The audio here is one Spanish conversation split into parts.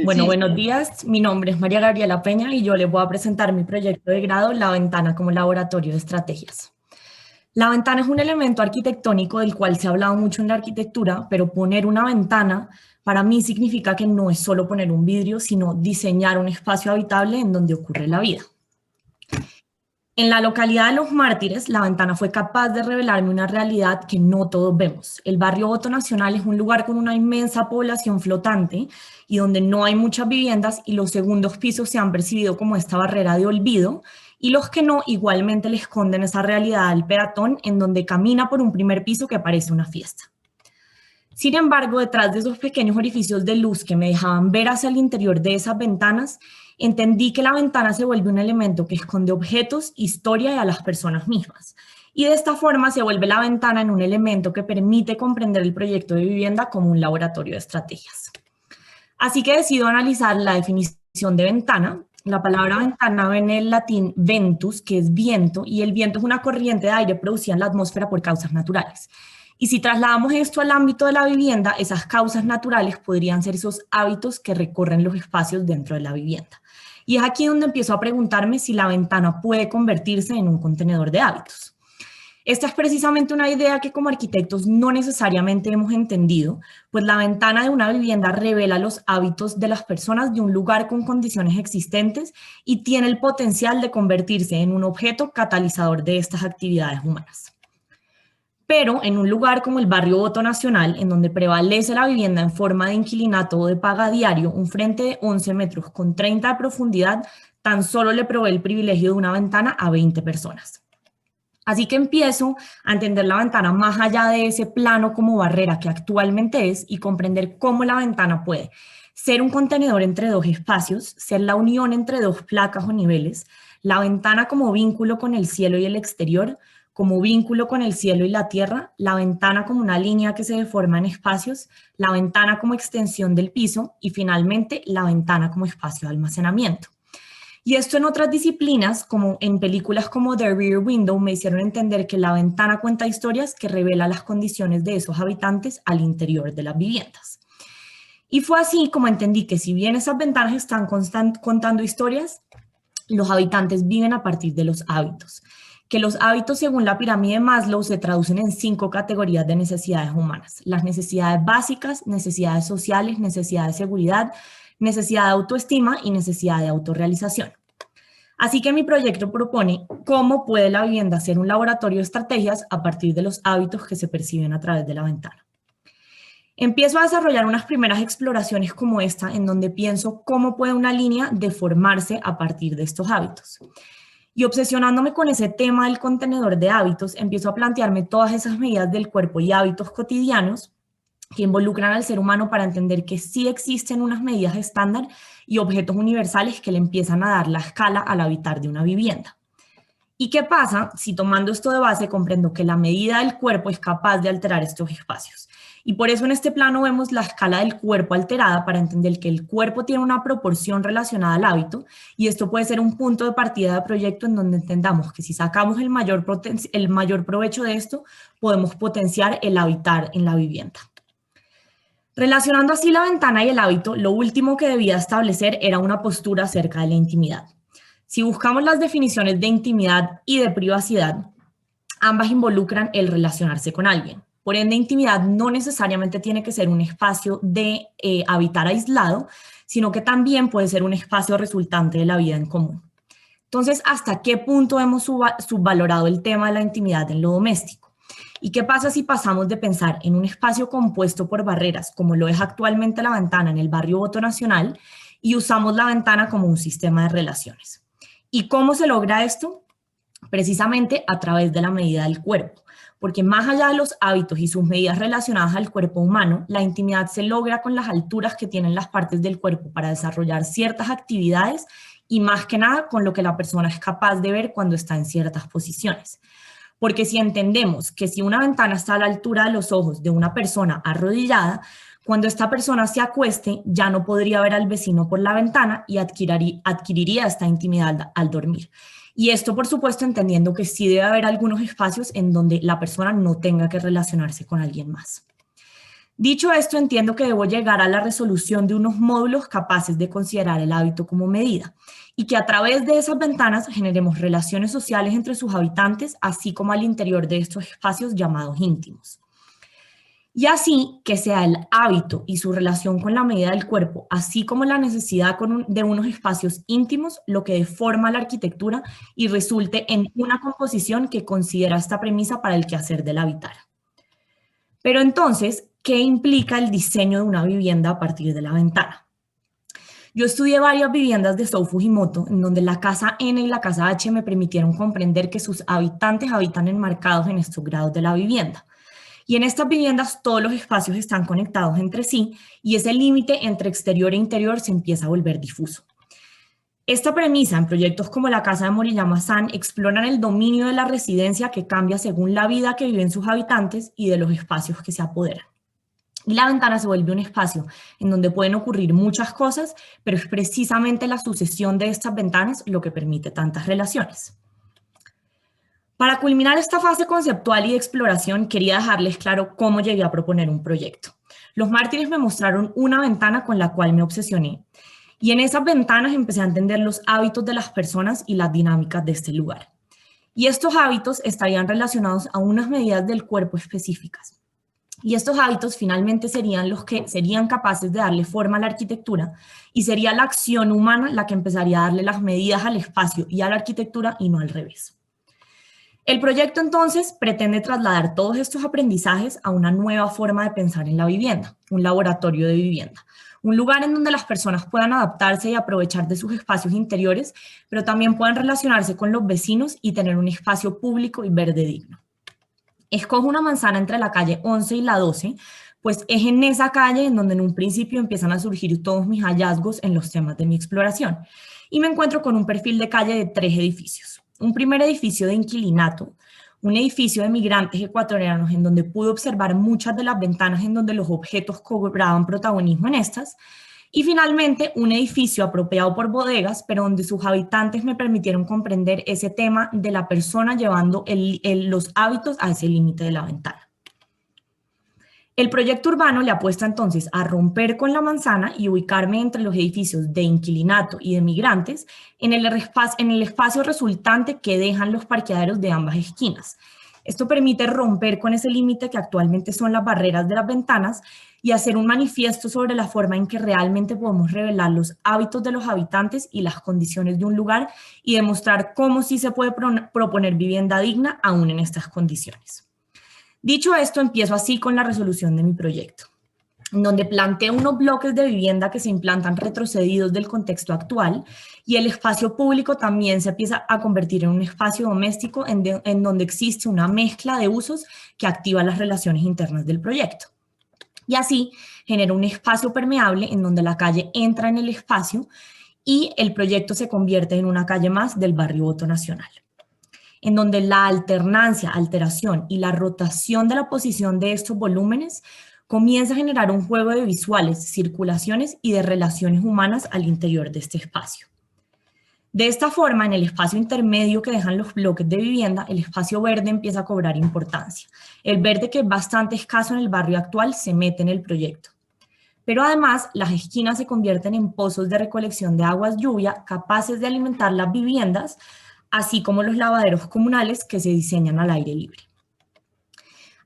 Bueno, Sí, buenos días. Mi nombre es María Gabriela Peña y yo les voy a presentar mi proyecto de grado, La Ventana como laboratorio de estrategias. La ventana es un elemento arquitectónico del cual se ha hablado mucho en la arquitectura, pero poner una ventana para mí significa que no es solo poner un vidrio, sino diseñar un espacio habitable en donde ocurre la vida. En la localidad de Los Mártires, la ventana fue capaz de revelarme una realidad que no todos vemos. El barrio Voto Nacional es un lugar con una inmensa población flotante y donde no hay muchas viviendas y los segundos pisos se han percibido como esta barrera de olvido y los que no igualmente le esconden esa realidad al peatón en donde camina por un primer piso que parece una fiesta. Sin embargo, detrás de esos pequeños orificios de luz que me dejaban ver hacia el interior de esas ventanas, entendí que la ventana se vuelve un elemento que esconde objetos, historia y a las personas mismas. Y de esta forma se vuelve la ventana en un elemento que permite comprender el proyecto de vivienda como un laboratorio de estrategias. Así que decido analizar la definición de ventana. La palabra ventana viene del latín ventus, que es viento, y el viento es una corriente de aire producida en la atmósfera por causas naturales. Y si trasladamos esto al ámbito de la vivienda, esas causas naturales podrían ser esos hábitos que recorren los espacios dentro de la vivienda. Y es aquí donde empiezo a preguntarme si la ventana puede convertirse en un contenedor de hábitos. Esta es precisamente una idea que como arquitectos no necesariamente hemos entendido, pues la ventana de una vivienda revela los hábitos de las personas de un lugar con condiciones existentes y tiene el potencial de convertirse en un objeto catalizador de estas actividades humanas. Pero en un lugar como el barrio Voto Nacional, en donde prevalece la vivienda en forma de inquilinato o de paga diario, un frente de 11 metros con 30 de profundidad tan solo le provee el privilegio de una ventana a 20 personas. Así que empiezo a entender la ventana más allá de ese plano como barrera que actualmente es y comprender cómo la ventana puede ser un contenedor entre dos espacios, ser la unión entre dos placas o niveles, la ventana como vínculo con el cielo y el exterior, como vínculo con el cielo y la tierra, la ventana como una línea que se deforma en espacios, la ventana como extensión del piso y finalmente la ventana como espacio de almacenamiento. Y esto en otras disciplinas, como en películas como The Rear Window, me hicieron entender que la ventana cuenta historias que revela las condiciones de esos habitantes al interior de las viviendas. Y fue así como entendí que si bien esas ventanas están contando historias, los habitantes viven a partir de los hábitos. Que los hábitos, según la pirámide de Maslow, se traducen en 5 categorías de necesidades humanas. Las necesidades básicas, necesidades sociales, necesidad de seguridad, necesidad de autoestima y necesidad de autorrealización. Así que mi proyecto propone cómo puede la vivienda ser un laboratorio de estrategias a partir de los hábitos que se perciben a través de la ventana. Empiezo a desarrollar unas primeras exploraciones como esta, en donde pienso cómo puede una línea deformarse a partir de estos hábitos. Y obsesionándome con ese tema del contenedor de hábitos, empiezo a plantearme todas esas medidas del cuerpo y hábitos cotidianos que involucran al ser humano para entender que sí existen unas medidas estándar y objetos universales que le empiezan a dar la escala al habitar de una vivienda. ¿Y qué pasa si tomando esto de base comprendo que la medida del cuerpo es capaz de alterar estos espacios? Y por eso en este plano vemos la escala del cuerpo alterada para entender que el cuerpo tiene una proporción relacionada al hábito y esto puede ser un punto de partida de proyecto en donde entendamos que si sacamos el mayor provecho de esto, podemos potenciar el habitar en la vivienda. Relacionando así la ventana y el hábito, lo último que debía establecer era una postura acerca de la intimidad. Si buscamos las definiciones de intimidad y de privacidad, ambas involucran el relacionarse con alguien. Por ende, intimidad no necesariamente tiene que ser un espacio de habitar aislado, sino que también puede ser un espacio resultante de la vida en común. Entonces, ¿hasta qué punto hemos subvalorado el tema de la intimidad en lo doméstico? ¿Y qué pasa si pasamos de pensar en un espacio compuesto por barreras, como lo es actualmente la ventana en el barrio Voto Nacional, y usamos la ventana como un sistema de relaciones? ¿Y cómo se logra esto? Precisamente a través de la medida del cuerpo, porque más allá de los hábitos y sus medidas relacionadas al cuerpo humano, la intimidad se logra con las alturas que tienen las partes del cuerpo para desarrollar ciertas actividades y más que nada con lo que la persona es capaz de ver cuando está en ciertas posiciones. Porque si entendemos que si una ventana está a la altura de los ojos de una persona arrodillada, cuando esta persona se acueste ya no podría ver al vecino por la ventana y adquiriría esta intimidad al dormir. Y esto, por supuesto, entendiendo que sí debe haber algunos espacios en donde la persona no tenga que relacionarse con alguien más. Dicho esto, entiendo que debo llegar a la resolución de unos módulos capaces de considerar el hábito como medida y que a través de esas ventanas generemos relaciones sociales entre sus habitantes, así como al interior de estos espacios llamados íntimos. Y así que sea el hábito y su relación con la medida del cuerpo, así como la necesidad de unos espacios íntimos, lo que deforma la arquitectura y resulte en una composición que considera esta premisa para el quehacer del habitar. Pero entonces, ¿qué implica el diseño de una vivienda a partir de la ventana? Yo estudié varias viviendas de Sou Fujimoto, en donde la casa N y la casa H me permitieron comprender que sus habitantes habitan enmarcados en estos grados de la vivienda. Y en estas viviendas todos los espacios están conectados entre sí y ese límite entre exterior e interior se empieza a volver difuso. Esta premisa en proyectos como la Casa de Moriyama-san exploran el dominio de la residencia que cambia según la vida que viven sus habitantes y de los espacios que se apoderan. Y la ventana se vuelve un espacio en donde pueden ocurrir muchas cosas, pero es precisamente la sucesión de estas ventanas lo que permite tantas relaciones. Para culminar esta fase conceptual y de exploración, quería dejarles claro cómo llegué a proponer un proyecto. Los mártires me mostraron una ventana con la cual me obsesioné, y en esas ventanas empecé a entender los hábitos de las personas y las dinámicas de este lugar. Y estos hábitos estarían relacionados a unas medidas del cuerpo específicas. Y estos hábitos finalmente serían los que serían capaces de darle forma a la arquitectura y sería la acción humana la que empezaría a darle las medidas al espacio y a la arquitectura y no al revés. El proyecto entonces pretende trasladar todos estos aprendizajes a una nueva forma de pensar en la vivienda, un laboratorio de vivienda, un lugar en donde las personas puedan adaptarse y aprovechar de sus espacios interiores, pero también puedan relacionarse con los vecinos y tener un espacio público y verde digno. Escojo una manzana entre la calle 11 y la 12, pues es en esa calle en donde en un principio empiezan a surgir todos mis hallazgos en los temas de mi exploración. Y me encuentro con un perfil de calle de 3 edificios. Un primer edificio de inquilinato, un edificio de migrantes ecuatorianos en donde pude observar muchas de las ventanas en donde los objetos cobraban protagonismo en estas, y finalmente un edificio apropiado por bodegas, pero donde sus habitantes me permitieron comprender ese tema de la persona llevando los hábitos a ese límite de la ventana. El proyecto urbano le apuesta entonces a romper con la manzana y ubicarme entre los edificios de inquilinato y de migrantes en el espacio resultante que dejan los parqueaderos de ambas esquinas. Esto permite romper con ese límite que actualmente son las barreras de las ventanas y hacer un manifiesto sobre la forma en que realmente podemos revelar los hábitos de los habitantes y las condiciones de un lugar y demostrar cómo sí se puede proponer vivienda digna aún en estas condiciones. Dicho esto, empiezo así con la resolución de mi proyecto, en donde planteo unos bloques de vivienda que se implantan retrocedidos del contexto actual y el espacio público también se empieza a convertir en un espacio doméstico en donde existe una mezcla de usos que activa las relaciones internas del proyecto. Y así genera un espacio permeable en donde la calle entra en el espacio y el proyecto se convierte en una calle más del barrio Voto Nacional, en donde la alternancia, alteración y la rotación de la posición de estos volúmenes comienza a generar un juego de visuales, circulaciones y de relaciones humanas al interior de este espacio. De esta forma, en el espacio intermedio que dejan los bloques de vivienda, el espacio verde empieza a cobrar importancia. El verde, que es bastante escaso en el barrio actual, se mete en el proyecto. Pero además, las esquinas se convierten en pozos de recolección de aguas lluvia capaces de alimentar las viviendas, así como los lavaderos comunales que se diseñan al aire libre.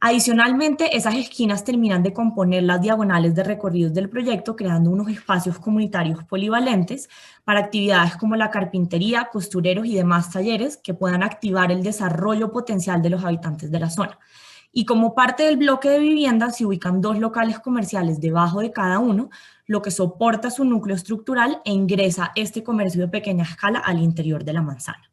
Adicionalmente, esas esquinas terminan de componer las diagonales de recorridos del proyecto, creando unos espacios comunitarios polivalentes para actividades como la carpintería, costureros y demás talleres que puedan activar el desarrollo potencial de los habitantes de la zona. Y como parte del bloque de vivienda se ubican 2 locales comerciales debajo de cada uno, lo que soporta su núcleo estructural e ingresa este comercio de pequeña escala al interior de la manzana.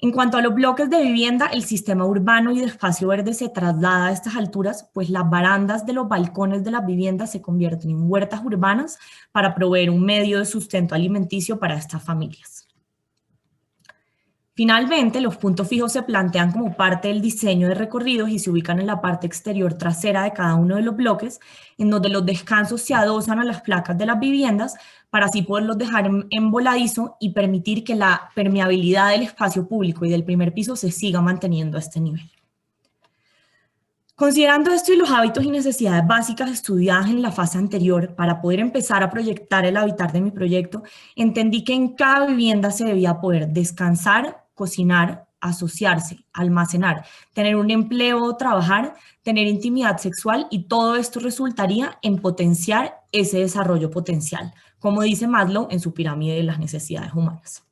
En cuanto a los bloques de vivienda, el sistema urbano y de espacio verde se traslada a estas alturas, pues las barandas de los balcones de las viviendas se convierten en huertas urbanas para proveer un medio de sustento alimenticio para estas familias. Finalmente, los puntos fijos se plantean como parte del diseño de recorridos y se ubican en la parte exterior trasera de cada uno de los bloques, en donde los descansos se adosan a las placas de las viviendas para así poderlos dejar en voladizo y permitir que la permeabilidad del espacio público y del primer piso se siga manteniendo a este nivel. Considerando esto y los hábitos y necesidades básicas estudiadas en la fase anterior para poder empezar a proyectar el habitar de mi proyecto, entendí que en cada vivienda se debía poder descansar, cocinar, asociarse, almacenar, tener un empleo, trabajar, tener intimidad sexual y todo esto resultaría en potenciar ese desarrollo potencial, como dice Maslow en su pirámide de las necesidades humanas.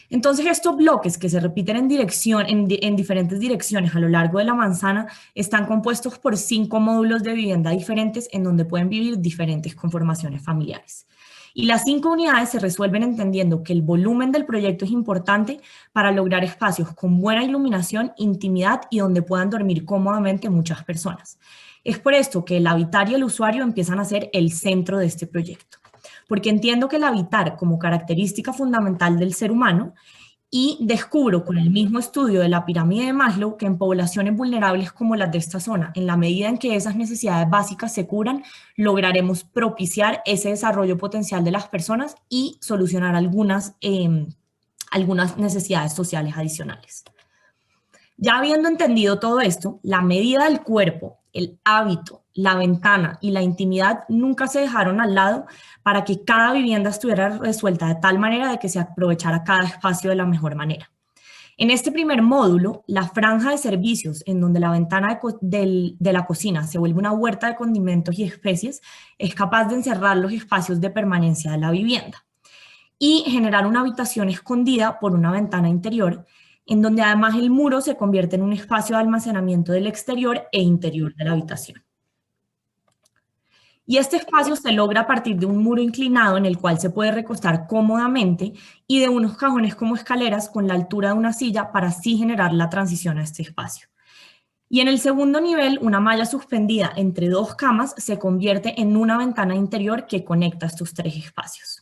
Entonces, estos bloques que se repiten en diferentes direcciones a lo largo de la manzana están compuestos por 5 módulos de vivienda diferentes en donde pueden vivir diferentes conformaciones familiares. Y las 5 unidades se resuelven entendiendo que el volumen del proyecto es importante para lograr espacios con buena iluminación, intimidad y donde puedan dormir cómodamente muchas personas. Es por esto que el habitar y el usuario empiezan a ser el centro de este proyecto, porque entiendo que el habitar como característica fundamental del ser humano y descubro con el mismo estudio de la pirámide de Maslow que en poblaciones vulnerables como las de esta zona, en la medida en que esas necesidades básicas se curan, lograremos propiciar ese desarrollo potencial de las personas y solucionar algunas necesidades sociales adicionales. Ya habiendo entendido todo esto, la medida del cuerpo, el hábito, la ventana y la intimidad nunca se dejaron al lado para que cada vivienda estuviera resuelta de tal manera de que se aprovechara cada espacio de la mejor manera. En este primer módulo, la franja de servicios, en donde la ventana de la cocina se vuelve una huerta de condimentos y especies, es capaz de encerrar los espacios de permanencia de la vivienda y generar una habitación escondida por una ventana interior, en donde además el muro se convierte en un espacio de almacenamiento del exterior e interior de la habitación. Y este espacio se logra a partir de un muro inclinado en el cual se puede recostar cómodamente y de unos cajones como escaleras con la altura de una silla para así generar la transición a este espacio. Y en el segundo nivel, una malla suspendida entre 2 camas se convierte en una ventana interior que conecta estos 3 espacios.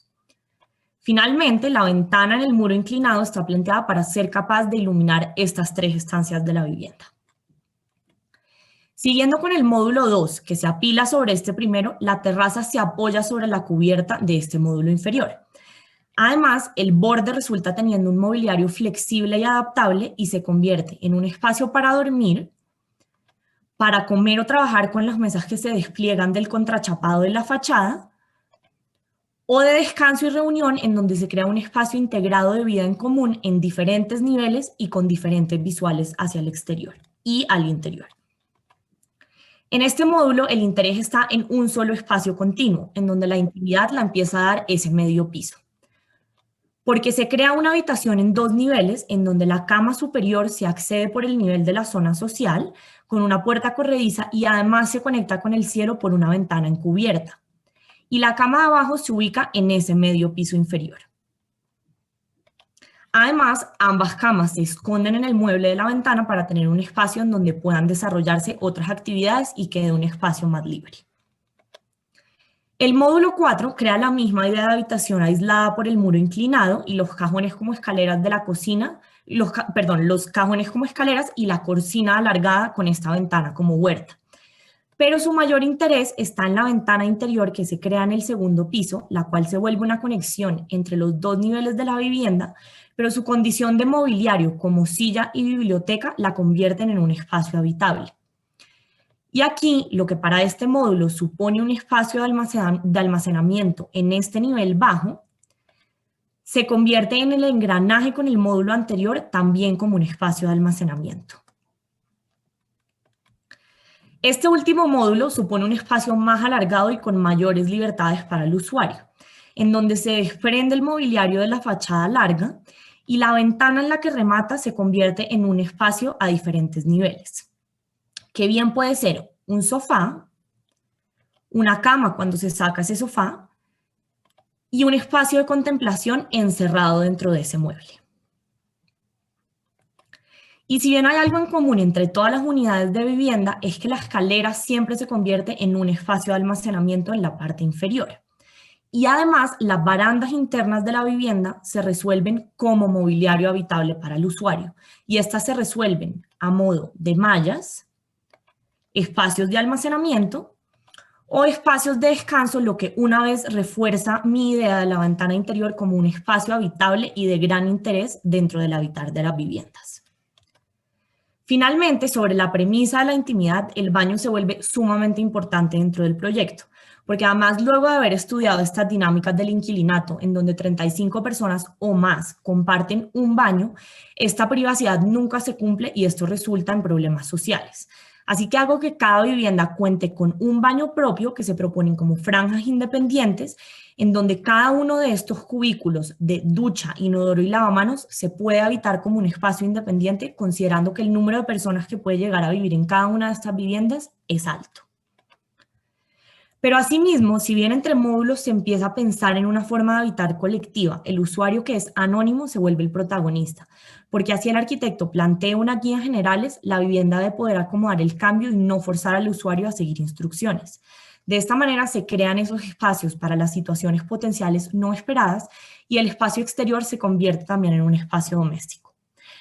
Finalmente, la ventana en el muro inclinado está planteada para ser capaz de iluminar estas 3 estancias de la vivienda. Siguiendo con el módulo 2, que se apila sobre este primero, la terraza se apoya sobre la cubierta de este módulo inferior. Además, el borde resulta teniendo un mobiliario flexible y adaptable y se convierte en un espacio para dormir, para comer o trabajar con las mesas que se despliegan del contrachapado de la fachada, o de descanso y reunión en donde se crea un espacio integrado de vida en común en diferentes niveles y con diferentes visuales hacia el exterior y al interior. En este módulo el interés está en un solo espacio continuo, en donde la intimidad la empieza a dar ese medio piso. Porque se crea una habitación en 2 niveles, en donde la cama superior se accede por el nivel de la zona social, con una puerta corrediza y además se conecta con el cielo por una ventana encubierta. Y la cama de abajo se ubica en ese medio piso inferior. Además, ambas camas se esconden en el mueble de la ventana para tener un espacio en donde puedan desarrollarse otras actividades y quede un espacio más libre. El módulo 4 crea la misma idea de habitación aislada por el muro inclinado y los cajones como escaleras de la cocina, los cajones como escaleras y la cocina alargada con esta ventana como huerta. Pero su mayor interés está en la ventana interior que se crea en el segundo piso, la cual se vuelve una conexión entre los 2 niveles de la vivienda, pero su condición de mobiliario como silla y biblioteca la convierten en un espacio habitable. Y aquí, lo que para este módulo supone un espacio de almacenamiento en este nivel bajo, se convierte en el engranaje con el módulo anterior también como un espacio de almacenamiento. Este último módulo supone un espacio más alargado y con mayores libertades para el usuario, en donde se desprende el mobiliario de la fachada larga y la ventana en la que remata se convierte en un espacio a diferentes niveles, que bien puede ser un sofá, una cama cuando se saca ese sofá y un espacio de contemplación encerrado dentro de ese mueble. Y si bien hay algo en común entre todas las unidades de vivienda, es que la escalera siempre se convierte en un espacio de almacenamiento en la parte inferior. Y además, las barandas internas de la vivienda se resuelven como mobiliario habitable para el usuario. Y estas se resuelven a modo de mallas, espacios de almacenamiento o espacios de descanso, lo que una vez refuerza mi idea de la ventana interior como un espacio habitable y de gran interés dentro del habitar de las viviendas. Finalmente, sobre la premisa de la intimidad, el baño se vuelve sumamente importante dentro del proyecto, porque además luego de haber estudiado estas dinámicas del inquilinato, en donde 35 personas o más comparten un baño, esta privacidad nunca se cumple y esto resulta en problemas sociales. Así que hago que cada vivienda cuente con un baño propio que se proponen como franjas independientes, en donde cada uno de estos cubículos de ducha, inodoro y lavamanos se puede habitar como un espacio independiente, considerando que el número de personas que puede llegar a vivir en cada una de estas viviendas es alto. Pero asimismo, si bien entre módulos se empieza a pensar en una forma de habitar colectiva, el usuario que es anónimo se vuelve el protagonista, porque así el arquitecto plantea unas guías generales, la vivienda debe poder acomodar el cambio y no forzar al usuario a seguir instrucciones. De esta manera se crean esos espacios para las situaciones potenciales no esperadas y el espacio exterior se convierte también en un espacio doméstico.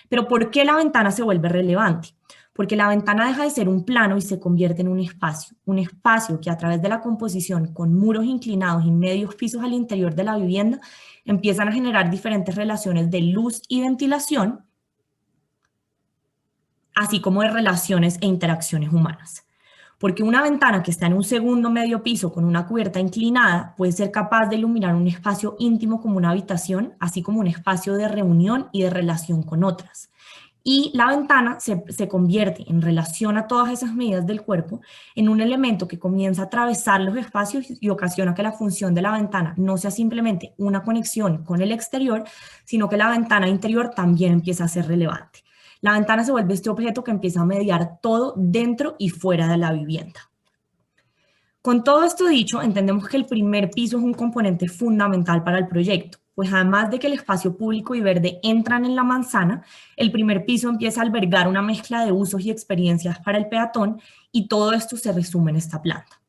Pero ¿por qué la ventana se vuelve relevante? Porque la ventana deja de ser un plano y se convierte en un espacio que a través de la composición con muros inclinados y medios pisos al interior de la vivienda empiezan a generar diferentes relaciones de luz y ventilación, así como de relaciones e interacciones humanas. Porque una ventana que está en un segundo medio piso con una cubierta inclinada puede ser capaz de iluminar un espacio íntimo como una habitación, así como un espacio de reunión y de relación con otras. Y la ventana se convierte, en relación a todas esas medidas del cuerpo, en un elemento que comienza a atravesar los espacios y ocasiona que la función de la ventana no sea simplemente una conexión con el exterior, sino que la ventana interior también empieza a ser relevante. La ventana se vuelve este objeto que empieza a mediar todo dentro y fuera de la vivienda. Con todo esto dicho, entendemos que el primer piso es un componente fundamental para el proyecto, pues además de que el espacio público y verde entran en la manzana, el primer piso empieza a albergar una mezcla de usos y experiencias para el peatón y todo esto se resume en esta planta,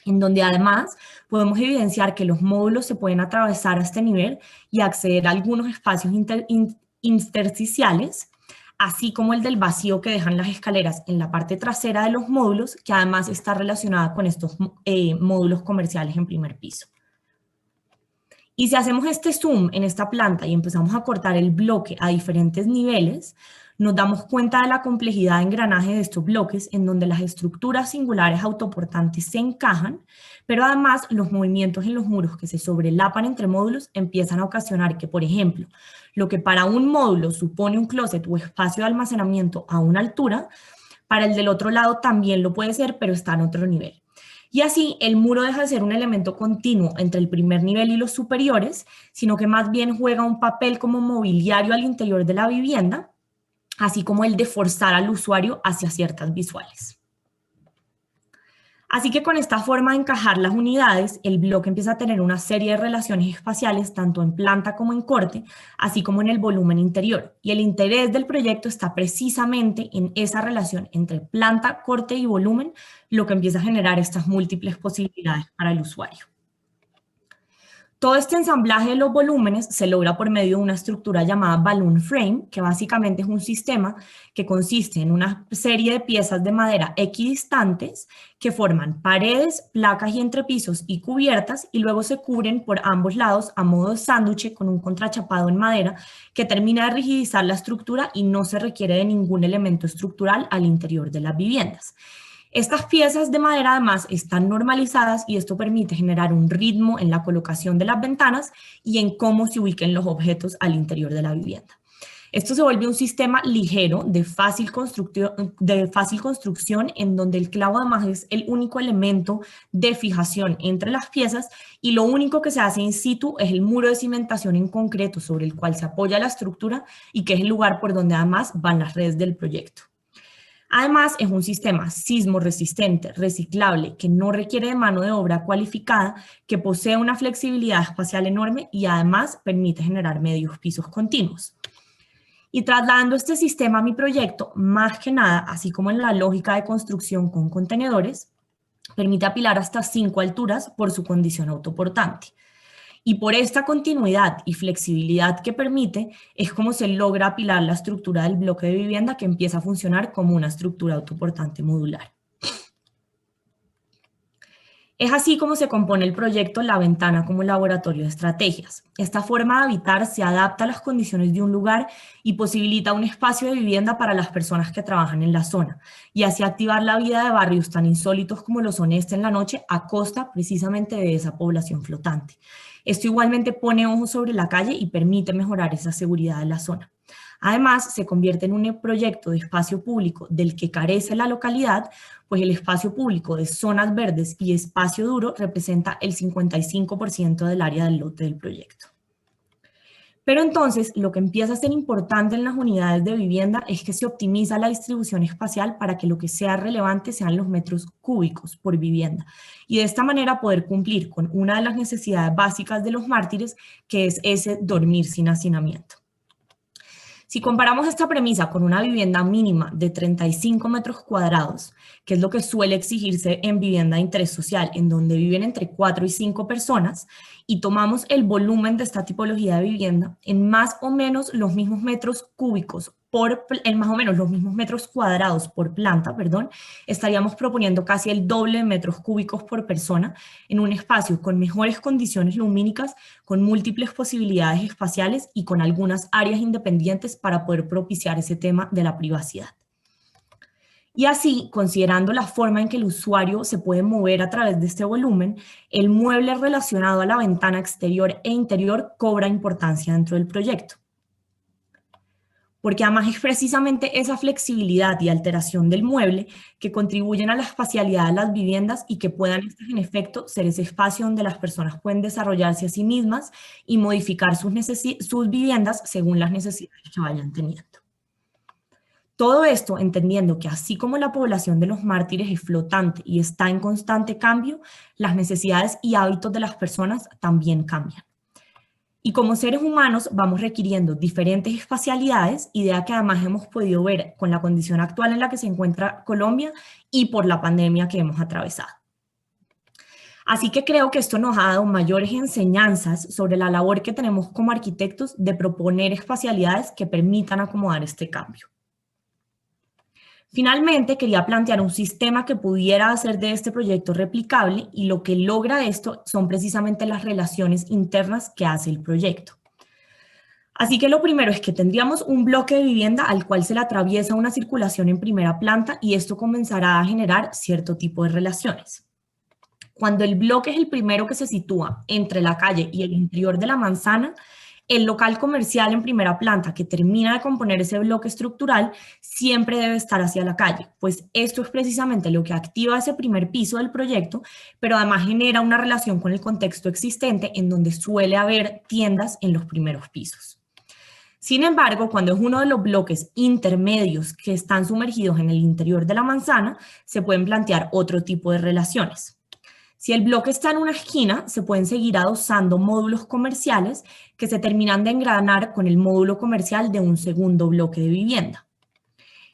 en donde además podemos evidenciar que los módulos se pueden atravesar a este nivel y acceder a algunos espacios intersticiales, así como el del vacío que dejan las escaleras en la parte trasera de los módulos, que además está relacionada con estos módulos comerciales en primer piso. Y si hacemos este zoom en esta planta y empezamos a cortar el bloque a diferentes niveles, nos damos cuenta de la complejidad de engranaje de estos bloques, en donde las estructuras singulares autoportantes se encajan, pero además los movimientos en los muros que se sobrelapan entre módulos empiezan a ocasionar que, por ejemplo, lo que para un módulo supone un closet o espacio de almacenamiento a una altura, para el del otro lado también lo puede ser, pero está en otro nivel. Y así el muro deja de ser un elemento continuo entre el primer nivel y los superiores, sino que más bien juega un papel como mobiliario al interior de la vivienda, así como el de forzar al usuario hacia ciertas visuales. Así que con esta forma de encajar las unidades, el bloque empieza a tener una serie de relaciones espaciales, tanto en planta como en corte, así como en el volumen interior. Y el interés del proyecto está precisamente en esa relación entre planta, corte y volumen, lo que empieza a generar estas múltiples posibilidades para el usuario. Todo este ensamblaje de los volúmenes se logra por medio de una estructura llamada balloon frame, que básicamente es un sistema que consiste en una serie de piezas de madera equidistantes que forman paredes, placas y entrepisos y cubiertas y luego se cubren por ambos lados a modo de sándwich con un contrachapado en madera que termina de rigidizar la estructura y no se requiere de ningún elemento estructural al interior de las viviendas. Estas piezas de madera además están normalizadas y esto permite generar un ritmo en la colocación de las ventanas y en cómo se ubiquen los objetos al interior de la vivienda. Esto se vuelve un sistema ligero de fácil construcción en donde el clavo además es el único elemento de fijación entre las piezas y lo único que se hace in situ es el muro de cimentación en concreto sobre el cual se apoya la estructura y que es el lugar por donde además van las redes del proyecto. Además, es un sistema sismo resistente, reciclable, que no requiere de mano de obra cualificada, que posee una flexibilidad espacial enorme y además permite generar medios pisos continuos. Y trasladando este sistema a mi proyecto, más que nada, así como en la lógica de construcción con contenedores, permite apilar hasta 5 alturas por su condición autoportante. Y por esta continuidad y flexibilidad que permite, es como se logra apilar la estructura del bloque de vivienda que empieza a funcionar como una estructura autoportante modular. Es así como se compone el proyecto La Ventana como laboratorio de estrategias. Esta forma de habitar se adapta a las condiciones de un lugar y posibilita un espacio de vivienda para las personas que trabajan en la zona, y así activar la vida de barrios tan insólitos como lo son este en la noche, a costa precisamente de esa población flotante. Esto igualmente pone ojos sobre la calle y permite mejorar esa seguridad de la zona. Además, se convierte en un proyecto de espacio público del que carece la localidad, pues el espacio público de zonas verdes y espacio duro representa el 55% del área del lote del proyecto. Pero entonces, lo que empieza a ser importante en las unidades de vivienda es que se optimiza la distribución espacial para que lo que sea relevante sean los metros cúbicos por vivienda, y de esta manera poder cumplir con una de las necesidades básicas de los mártires, que es ese dormir sin hacinamiento. Si comparamos esta premisa con una vivienda mínima de 35 metros cuadrados, que es lo que suele exigirse en vivienda de interés social, en donde viven entre 4 y 5 personas, y tomamos el volumen de esta tipología de vivienda en más o menos los mismos metros cúbicos en más o menos los mismos metros cuadrados por planta, estaríamos proponiendo casi el doble de metros cúbicos por persona en un espacio con mejores condiciones lumínicas, con múltiples posibilidades espaciales y con algunas áreas independientes para poder propiciar ese tema de la privacidad. Y así, considerando la forma en que el usuario se puede mover a través de este volumen, el mueble relacionado a la ventana exterior e interior cobra importancia dentro del proyecto. Porque además es precisamente esa flexibilidad y alteración del mueble que contribuyen a la espacialidad de las viviendas y que puedan, en efecto, ser ese espacio donde las personas pueden desarrollarse a sí mismas y modificar sus viviendas según las necesidades que vayan teniendo. Todo esto entendiendo que así como la población de los mártires es flotante y está en constante cambio, las necesidades y hábitos de las personas también cambian. Y como seres humanos vamos requiriendo diferentes espacialidades, idea que además hemos podido ver con la condición actual en la que se encuentra Colombia y por la pandemia que hemos atravesado. Así que creo que esto nos ha dado mayores enseñanzas sobre la labor que tenemos como arquitectos de proponer espacialidades que permitan acomodar este cambio. Finalmente, quería plantear un sistema que pudiera hacer de este proyecto replicable, y lo que logra esto son precisamente las relaciones internas que hace el proyecto. Así que lo primero es que tendríamos un bloque de vivienda al cual se le atraviesa una circulación en primera planta, y esto comenzará a generar cierto tipo de relaciones. Cuando el bloque es el primero que se sitúa entre la calle y el interior de la manzana, el local comercial en primera planta que termina de componer ese bloque estructural siempre debe estar hacia la calle, pues esto es precisamente lo que activa ese primer piso del proyecto, pero además genera una relación con el contexto existente en donde suele haber tiendas en los primeros pisos. Sin embargo, cuando es uno de los bloques intermedios que están sumergidos en el interior de la manzana, se pueden plantear otro tipo de relaciones. Si el bloque está en una esquina, se pueden seguir adosando módulos comerciales que se terminan de engranar con el módulo comercial de un segundo bloque de vivienda.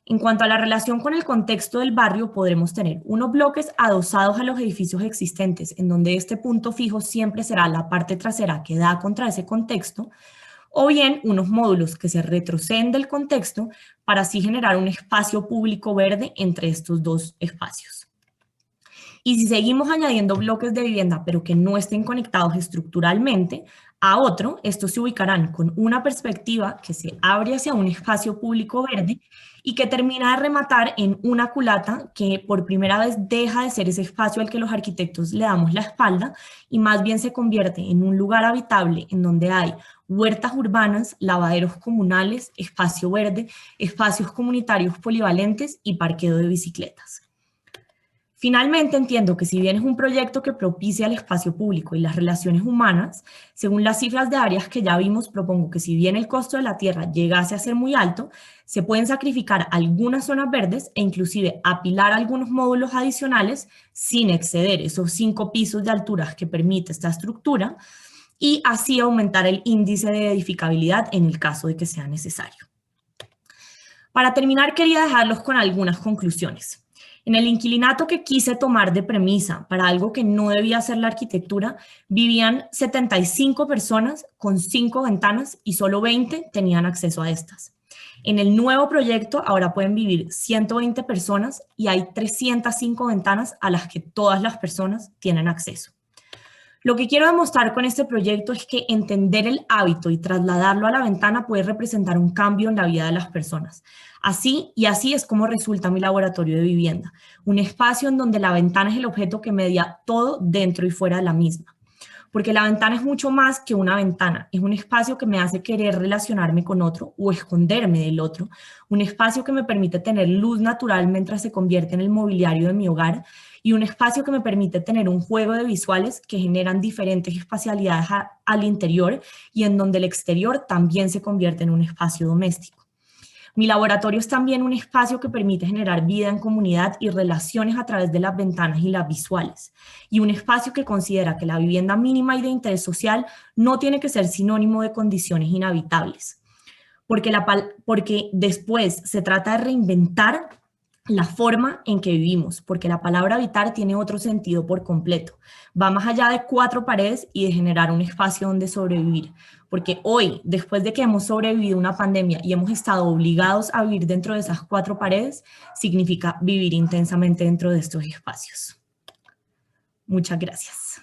En cuanto a la relación con el contexto del barrio, podremos tener unos bloques adosados a los edificios existentes, en donde este punto fijo siempre será la parte trasera que da contra ese contexto, o bien unos módulos que se retroceden del contexto para así generar un espacio público verde entre estos dos espacios. Y si seguimos añadiendo bloques de vivienda, pero que no estén conectados estructuralmente a otro, estos se ubicarán con una perspectiva que se abre hacia un espacio público verde y que termina de rematar en una culata que por primera vez deja de ser ese espacio al que los arquitectos le damos la espalda y más bien se convierte en un lugar habitable en donde hay huertas urbanas, lavaderos comunales, espacio verde, espacios comunitarios polivalentes y parqueo de bicicletas. Finalmente, entiendo que si bien es un proyecto que propicia el espacio público y las relaciones humanas, según las cifras de áreas que ya vimos, propongo que si bien el costo de la tierra llegase a ser muy alto, se pueden sacrificar algunas zonas verdes e inclusive apilar algunos módulos adicionales sin exceder esos 5 pisos de alturas que permite esta estructura y así aumentar el índice de edificabilidad en el caso de que sea necesario. Para terminar, quería dejarlos con algunas conclusiones. En el inquilinato que quise tomar de premisa para algo que no debía ser la arquitectura, vivían 75 personas con 5 ventanas y solo 20 tenían acceso a estas. En el nuevo proyecto ahora pueden vivir 120 personas y hay 305 ventanas a las que todas las personas tienen acceso. Lo que quiero demostrar con este proyecto es que entender el hábito y trasladarlo a la ventana puede representar un cambio en la vida de las personas. Así es como resulta mi laboratorio de vivienda, un espacio en donde la ventana es el objeto que media todo dentro y fuera de la misma. Porque la ventana es mucho más que una ventana, es un espacio que me hace querer relacionarme con otro o esconderme del otro, un espacio que me permite tener luz natural mientras se convierte en el mobiliario de mi hogar y un espacio que me permite tener un juego de visuales que generan diferentes espacialidades al interior y en donde el exterior también se convierte en un espacio doméstico. Mi laboratorio es también un espacio que permite generar vida en comunidad y relaciones a través de las ventanas y las visuales. Y un espacio que considera que la vivienda mínima y de interés social no tiene que ser sinónimo de condiciones inhabitables. Porque después se trata de reinventar la forma en que vivimos, porque la palabra habitar tiene otro sentido por completo. Va más allá de 4 paredes y de generar un espacio donde sobrevivir. Porque hoy, después de que hemos sobrevivido una pandemia y hemos estado obligados a vivir dentro de esas 4 paredes, significa vivir intensamente dentro de estos espacios. Muchas gracias.